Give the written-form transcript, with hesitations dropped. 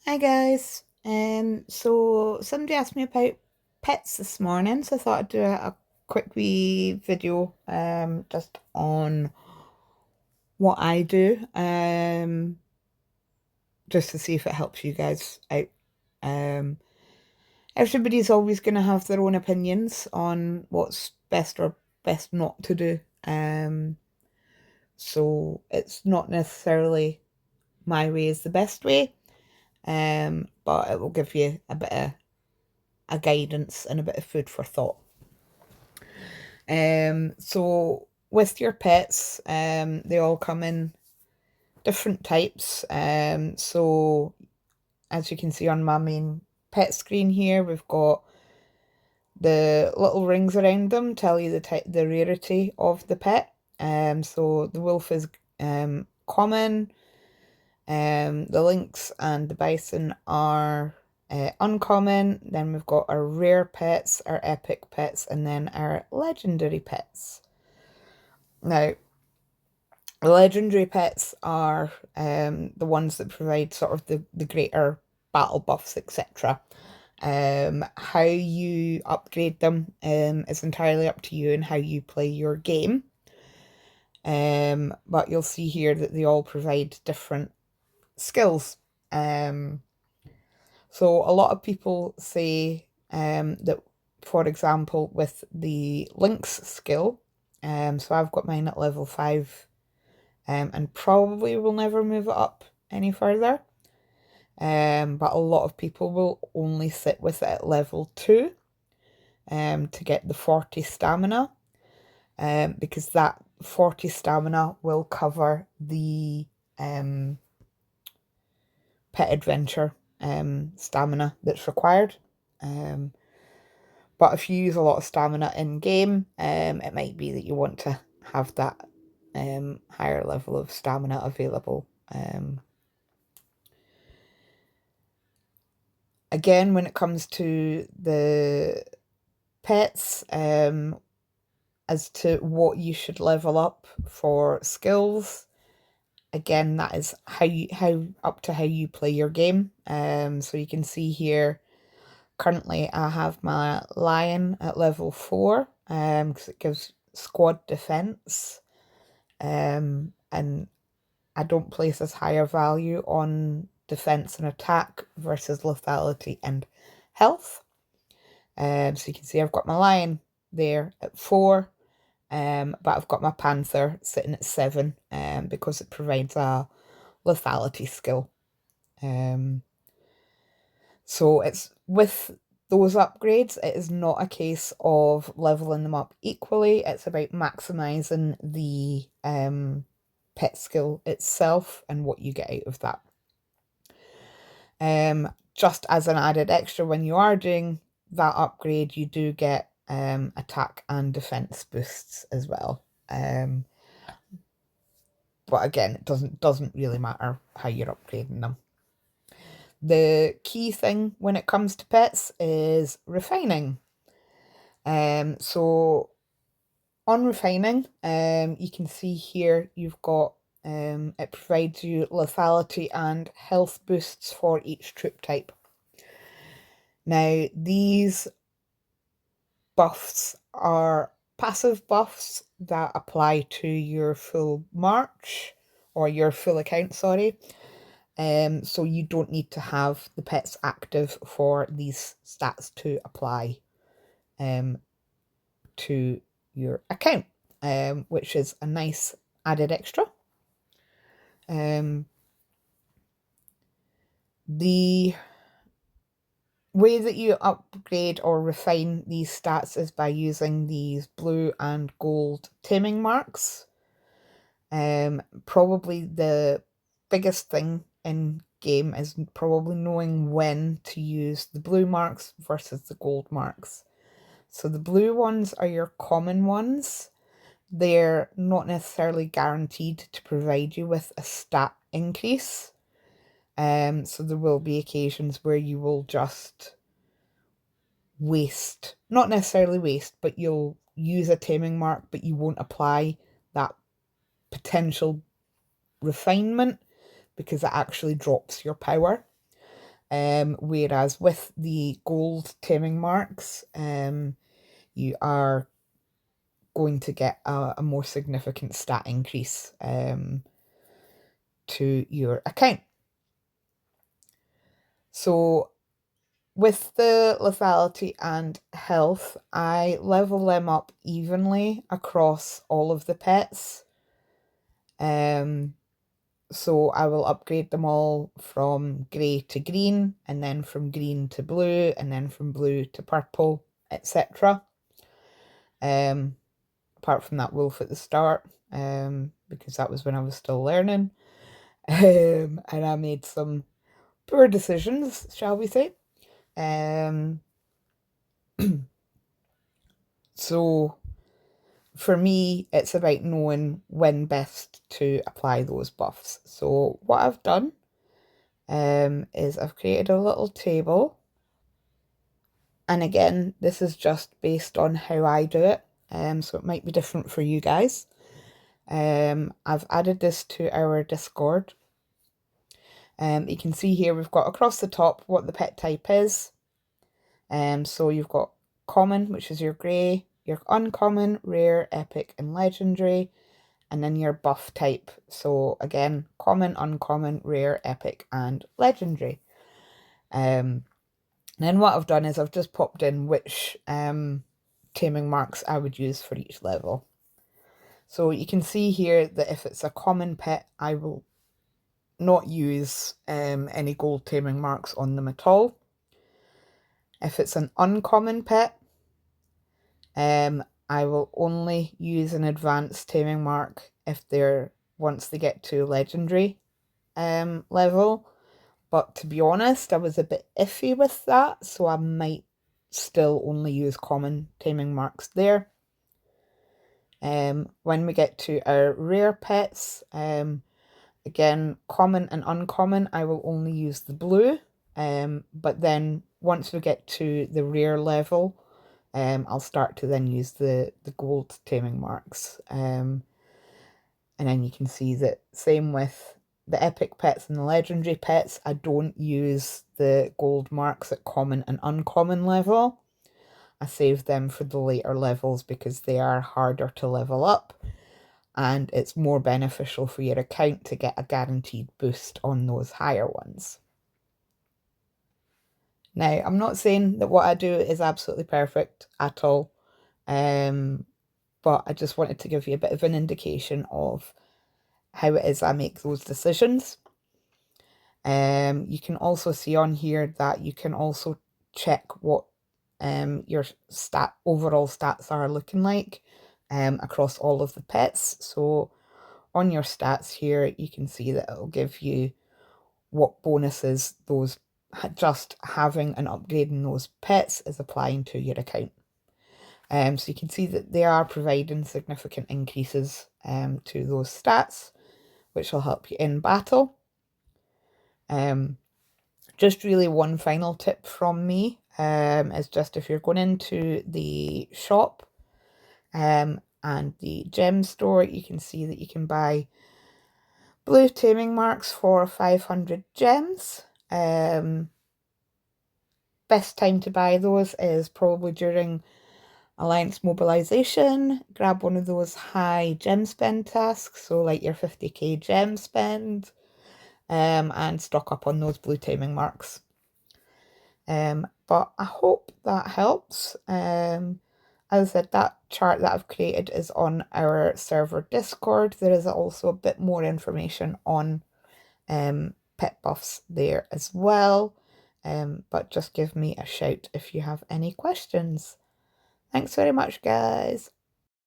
Hi guys. So somebody asked me about pets this morning, so I thought I'd do a quick wee video just on what I do just to see if it helps you guys out. Um Everybody's always going to have their own opinions on what's best or best not to do. So it's not necessarily my way is the best way, but it will give you a bit of a guidance and a bit of food for thought. So with your pets, they all come in different types. So as you can see on my main pet screen here, we've got the little rings around them tell you the rarity of the pet. So the wolf is common. The lynx and the bison are uncommon. Then we've got our rare pets, our epic pets, and then our legendary pets. Now, legendary pets are the ones that provide sort of the greater battle buffs, etc. How you upgrade them is entirely up to you and how you play your game. But you'll see here that they all provide different skills. So a lot of people say that, for example, with the Lynx skill, so I've got mine at level 5, and probably will never move it up any further. But a lot of people will only sit with it at level 2 to get the 40 stamina, because that 40 stamina will cover the pet adventure stamina that's required. But if you use a lot of stamina in game, it might be that you want to have that higher level of stamina available. Again, when it comes to the pets, as to what you should level up for skills, again, that is how up to how you play your game. So you can see here, currently I have my lion at level 4, because it gives squad defense. And I don't place as higher value on defense and attack versus lethality and health. So you can see I've got my lion there at 4, but I've got my panther sitting at 7, because it provides a lethality skill. So it's with those upgrades, it is not a case of leveling them up equally. It's about maximizing the pet skill itself and what you get out of that. Just as an added extra, when you are doing that upgrade, you do get attack and defense boosts as well. But again, it doesn't really matter how you're upgrading them. The key thing when it comes to pets is refining. So on refining, you can see here you've got it provides you lethality and health boosts for each troop type. Now, these buffs are passive buffs that apply to your full march, or your full account, sorry. So you don't need to have the pets active for these stats to apply to your account, which is a nice added extra. The way that you upgrade or refine these stats is by using these blue and gold taming marks. Probably the biggest thing in game is probably knowing when to use the blue marks versus the gold marks. So the blue ones are your common ones. They're not necessarily guaranteed to provide you with a stat increase. So there will be occasions where you will just waste, not necessarily waste, but you'll use a taming mark, but you won't apply that potential refinement because it actually drops your power. Whereas with the gold taming marks, you are going to get a more significant stat increase to your account. So with the lethality and health, I level them up evenly across all of the pets. So I will upgrade them all from grey to green, and then from green to blue, and then from blue to purple, etc. Apart from that wolf at the start, because that was when I was still learning. And I made some poor decisions, shall we say. So for me, it's about knowing when best to apply those buffs. So what I've done is I've created a little table. And again, this is just based on how I do it. So it might be different for you guys. I've added this to our Discord. You can see here we've got across the top what the pet type is. So you've got common, which is your grey, your uncommon, rare, epic, and legendary, and then your buff type. So again, common, uncommon, rare, epic, and legendary. And then what I've done is I've just popped in which taming marks I would use for each level. So you can see here that if it's a common pet, I will not use any gold taming marks on them at all. If it's an uncommon pet, I will only use an advanced taming mark if they're once they get to legendary level. But to be honest, I was a bit iffy with that, so I might still only use common taming marks there. When we get to our rare pets, again, common and uncommon, I will only use the blue. But then once we get to the rare level, I'll start to then use the gold taming marks. And then you can see that same with the epic pets and the legendary pets, I don't use the gold marks at common and uncommon level. I save them for the later levels because they are harder to level up, and it's more beneficial for your account to get a guaranteed boost on those higher ones. Now, I'm not saying that what I do is absolutely perfect at all, but I just wanted to give you a bit of an indication of how it is I make those decisions. You can also see on here that you can also check what your overall stats are looking like across all of the pets. So on your stats here, you can see that it'll give you what bonuses those just having and upgrading those pets is applying to your account. So you can see that they are providing significant increases to those stats, which will help you in battle. Just really one final tip from me is just if you're going into the shop and the gem store, you can see that you can buy blue taming marks for 500 gems. Best time to buy those is probably during Alliance mobilization. Grab one of those high gem spend tasks, so like your 50k gem spend, and stock up on those blue taming marks. But I hope that helps. As I said, that chart that I've created is on our server Discord. There is also a bit more information on pet buffs there as well. But just give me a shout if you have any questions. Thanks very much, guys.